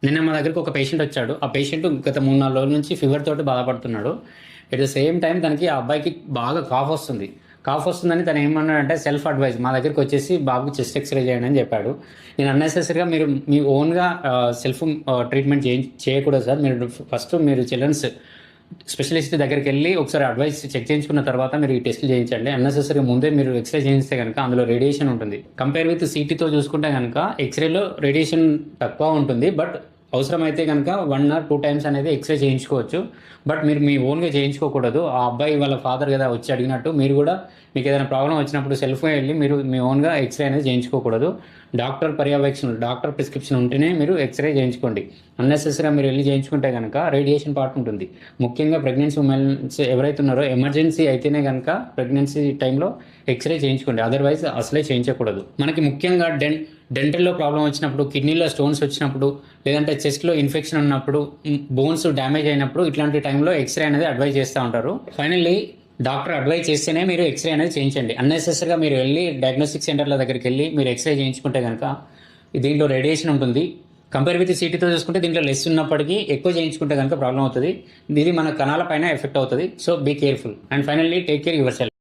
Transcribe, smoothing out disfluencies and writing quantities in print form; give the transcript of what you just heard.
నిన్న మా దగ్గరికి ఒక పేషెంట్ వచ్చాడు. ఆ పేషెంట్ గత 3-4 రోజుల నుంచి ఫీవర్ తోటి బాధపడుతున్నాడు. ఎట్ ద సేమ్ టైం తనకి ఆ అబ్బాయికి బాగా కాఫ్ వస్తుంది. కాఫ్ వస్తుందని తను ఏమన్నాడంటే సెల్ఫ్ అడ్వైజ్ మా దగ్గరికి వచ్చేసి బాబుకి చెస్ట్ ఎక్స్‌రే చేయండి అని చెప్పాడు. నేను అన్నెసెసరీగా మీరు మీ ఓన్‌గా సెల్ఫ్ ట్రీట్మెంట్ చేయకూడదు సార్. ఫస్ట్ మీరు చిల్డ్రన్స్ స్పెషలిస్ట్ దగ్గరికి వెళ్ళి ఒకసారి అడ్వైస్ చెక్ చేయించుకున్న తర్వాత మీరు ఈ టెస్ట్లు చేయించండి. అన్నెసెసరీగా ముందే మీరు ఎక్స్‌రే చేయిస్తే కనుక అందులో రేడియేషన్ ఉంటుంది. కంపేర్ విత్ సీటీతో చూసుకుంటే కనుక ఎక్స్‌రేలో రేడియేషన్ తక్కువ ఉంటుంది. బట్ అవసరమైతే కనుక 1 ఆర్ 2 టైమ్స్ అనేది ఎక్స్‌రే చేయించుకోవచ్చు. బట్ మీరు మీ ఓన్‌గా చేయించుకోకూడదు. ఆ అబ్బాయి వాళ్ళ ఫాదర్ కదా వచ్చి అడిగినట్టు మీరు కూడా మీకు ఏదైనా ప్రాబ్లమ్ వచ్చినప్పుడు సెల్ఫ్‌గా వెళ్ళి మీరు మీ ఓన్‌గా ఎక్స్‌రే అనేది చేయించుకోకూడదు. డాక్టర్ పర్యవేక్షణ, డాక్టర్ ప్రిస్క్రిప్షన్ ఉంటేనే మీరు ఎక్స్‌రే చేయించుకోండి. అన్నెసెసరీగా మీరు వెళ్ళి చేయించుకుంటే కనుక రేడియేషన్ పార్ట్ ఉంటుంది. ముఖ్యంగా ప్రెగ్నెన్సీ ఉమెన్స్ ఎవరైతే ఉన్నారో ఎమర్జెన్సీ అయితేనే కనుక ప్రెగ్నెన్సీ టైంలో ఎక్స్‌రే చేయించుకోండి. అదర్వైజ్ అసలే చేయించకూడదు. మనకి ముఖ్యంగా డెంటల్లో ప్రాబ్లం వచ్చినప్పుడు, కిడ్నీలో స్టోన్స్ వచ్చినప్పుడు, లేదంటే చెస్ట్‌లో ఇన్ఫెక్షన్ ఉన్నప్పుడు, బోన్స్ డ్యామేజ్ అయినప్పుడు ఇట్లాంటి టైంలో ఎక్స్‌రే అనేది అడ్వైజ్ చేస్తూ ఉంటారు. ఫైనల్లీ డాక్టర్ అడ్వైజ్ చేస్తేనే మీరు ఎక్స్‌రే అనేది చేయించండి. అన్నెసెసరీగా మీరు వెళ్ళి డయాగ్నోస్టిక్ సెంటర్ల దగ్గరికి వెళ్ళి మీరు ఎక్స్‌రే చేయించుకుంటే కనుక దీంట్లో రేడియేషన్ ఉంటుంది. కంపేర్ విత్ సీటీతో చూసుకుంటే దీంట్లో లెస్ ఉన్నప్పటికీ ఎక్కువ చేయించుకుంటే కనుక ప్రాబ్లం అవుతుంది. ఇది మన కణాల పైన ఎఫెక్ట్ అవుతుంది. So be careful and finally take care your self.